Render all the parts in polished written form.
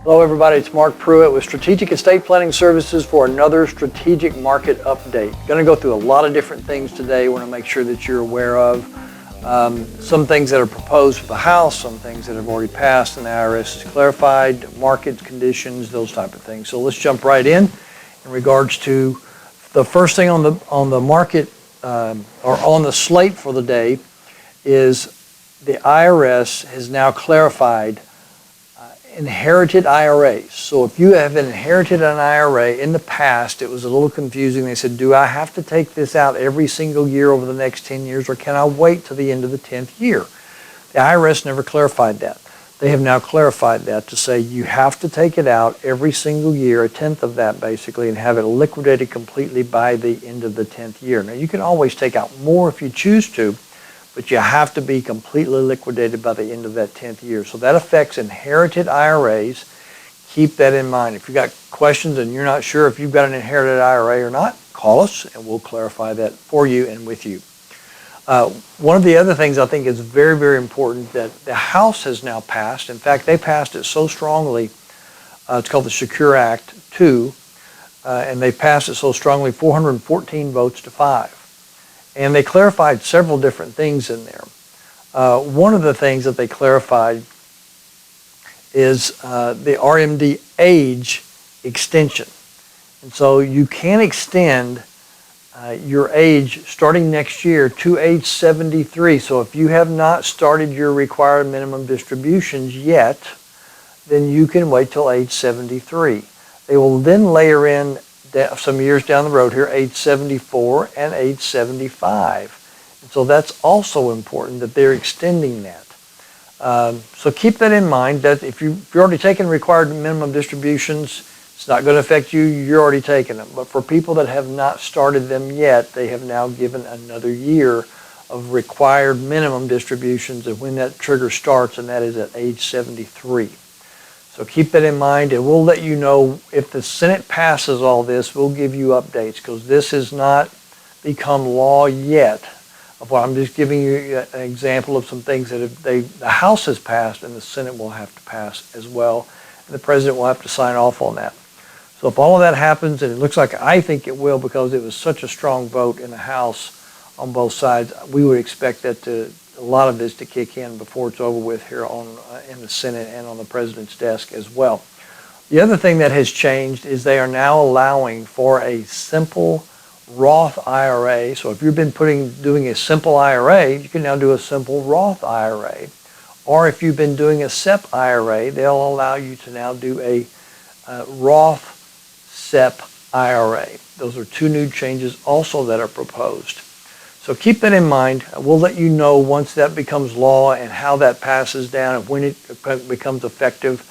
Hello everybody, it's Mark Pruitt with Strategic Estate Planning Services for another strategic market update. Going to go through a lot of different things today. Want to make sure that you're aware of some things that are proposed for the House, some things that have already passed and the IRS has clarified, market conditions, those type of things. So let's jump right in regards to the first thing on the market or on the slate for the day is the IRS has now clarified inherited IRAs. So if you have inherited an IRA in the past, it was a little confusing. They said, do I have to take this out every single year over the next 10 years or can I wait till the end of the 10th year? The IRS never clarified that. They have now clarified that to say you have to take it out every single year, a tenth of that basically, and have it liquidated completely by the end of the 10th year. Now you can always take out more if you choose to, but you have to be completely liquidated by the end of that 10th year. So that affects inherited IRAs. Keep that in mind. If you've got questions and you're not sure if you've got an inherited IRA or not, call us and we'll clarify that for you and with you. One of the other things I think is very, very important that the House has now passed. In fact, they passed it so strongly, it's called the Secure Act 2, and they passed it so strongly, 414 votes to 5. And they clarified several different things in there. One of the things that they clarified is the RMD age extension. And so you can extend your age starting next year to age 73. So if you have not started your required minimum distributions yet, then you can wait till age 73. They will then layer in some years down the road here, age 74 and age 75. And so that's also important that they're extending that. So keep that in mind that if you've already taken required minimum distributions, it's not going to affect you, you're already taking them. But for people that have not started them yet, they have now given another year of required minimum distributions and when that trigger starts, and that is at age 73. So keep that in mind, and we'll let you know if the Senate passes all this. We'll give you updates because this has not become law yet. I'm just giving you an example of some things that the House has passed and the Senate will have to pass as well, and the President will have to sign off on that. So if all of that happens, and it looks like I think it will because it was such a strong vote in the House on both sides, we would expect that a lot of this to kick in before it's over with here in the Senate and on the President's desk as well. The other thing that has changed is they are now allowing for a simple Roth IRA. So if you've been doing a simple IRA, you can now do a simple Roth IRA. Or if you've been doing a SEP IRA, they'll allow you to now do a Roth SEP IRA. Those are two new changes also that are proposed. So keep that in mind. We'll let you know once that becomes law and how that passes down and when it becomes effective.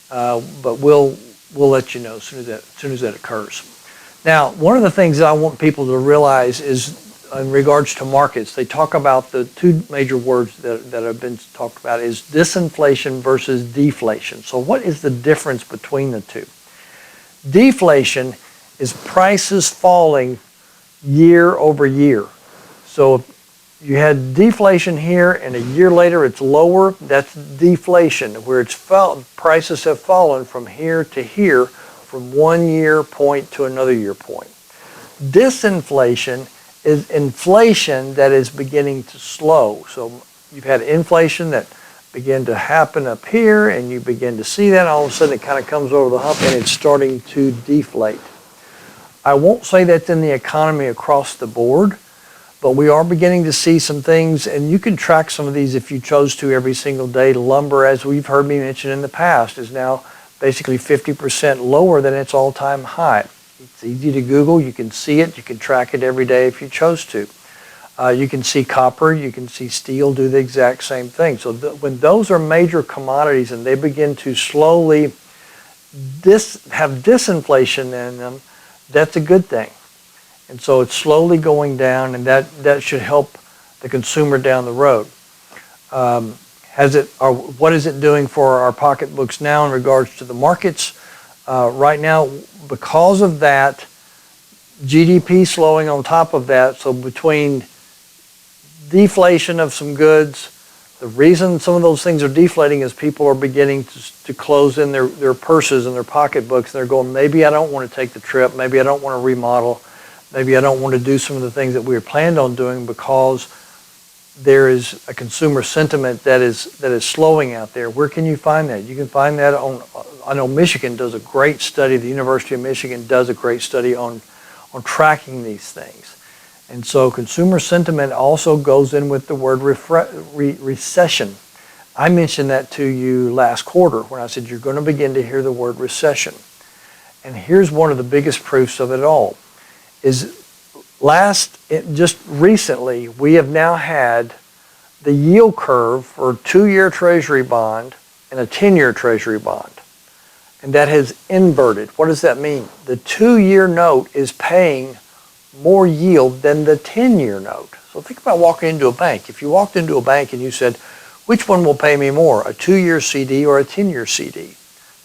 But we'll let you know as soon as that occurs. Now, one of the things that I want people to realize is in regards to markets, they talk about the two major words that have been talked about is disinflation versus deflation. So what is the difference between the two? Deflation is prices falling year over year. So if you had deflation here and a year later it's lower, that's deflation, where prices have fallen from here to here, from 1 year point to another year point. Disinflation is inflation that is beginning to slow. So you've had inflation that began to happen up here and you begin to see that, all of a sudden it kind of comes over the hump and it's starting to deflate. I won't say that's in the economy across the board, but we are beginning to see some things, and you can track some of these if you chose to every single day. Lumber, as we've heard me mention in the past, is now basically 50% lower than its all-time high. It's easy to Google. You can see it. You can track it every day if you chose to. You can see copper. You can see steel do the exact same thing. So when those are major commodities and they begin to slowly have disinflation in them, that's a good thing. And so it's slowly going down, and that should help the consumer down the road. What is it doing for our pocketbooks now in regards to the markets? Right now, because of that, GDP slowing on top of that, so between deflation of some goods, The reason some of those things are deflating is people are beginning to close in their purses and their pocketbooks. And they're going, maybe I don't want to take the trip. Maybe I don't want to remodel. Maybe I don't want to do some of the things that we were planned on doing because there is a consumer sentiment that is slowing out there. Where can you find that? You can find that on, I know Michigan does a great study, the University of Michigan does a great study on tracking these things. And so consumer sentiment also goes in with the word recession. I mentioned that to you last quarter when I said you're going to begin to hear the word recession. And here's one of the biggest proofs of it all, is just recently, we have now had the yield curve for a 2-year Treasury bond and a 10-year Treasury bond. And that has inverted. What does that mean? The 2-year note is paying more yield than the 10-year note. So think about walking into a bank. If you walked into a bank and you said, which one will pay me more, a 2-year CD or a 10-year CD?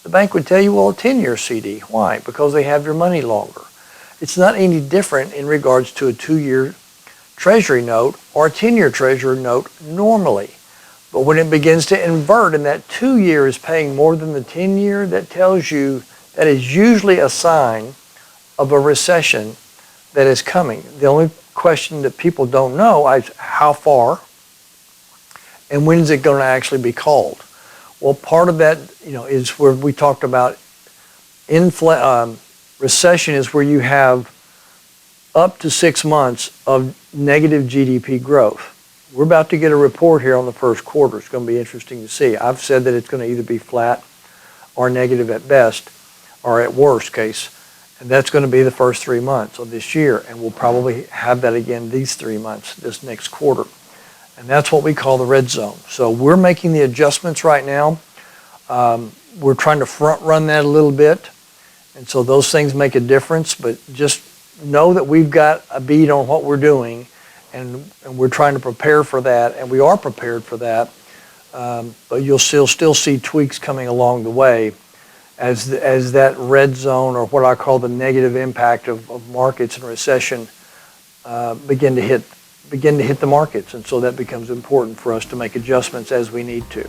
The bank would tell you, well, a 10-year CD. Why? Because they have your money longer. It's not any different in regards to a 2-year Treasury note or a 10-year Treasury note normally. But when it begins to invert and that 2-year is paying more than the 10-year, that tells you that is usually a sign of a recession that is coming. The only question that people don't know is how far and when is it going to actually be called. Well, part of that, is where we talked about recession is where you have up to 6 months of negative GDP growth. We're about to get a report here on the first quarter. It's going to be interesting to see. I've said that it's going to either be flat or negative at best or at worst case. And that's going to be the first 3 months of this year. And we'll probably have that again these 3 months, this next quarter. And that's what we call the red zone. So we're making the adjustments right now. We're trying to front run that a little bit. And so those things make a difference, but just know that we've got a bead on what we're doing, and we're trying to prepare for that, and we are prepared for that. But you'll still see tweaks coming along the way as that red zone, or what I call the negative impact of markets and recession, begin to hit the markets. And so that becomes important for us to make adjustments as we need to.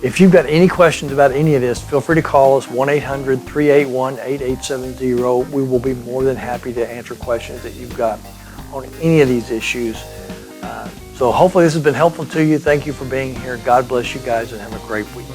If you've got any questions about any of this, feel free to call us, 1-800-381-8870. We will be more than happy to answer questions that you've got on any of these issues. So hopefully this has been helpful to you. Thank you for being here. God bless you guys and have a great week.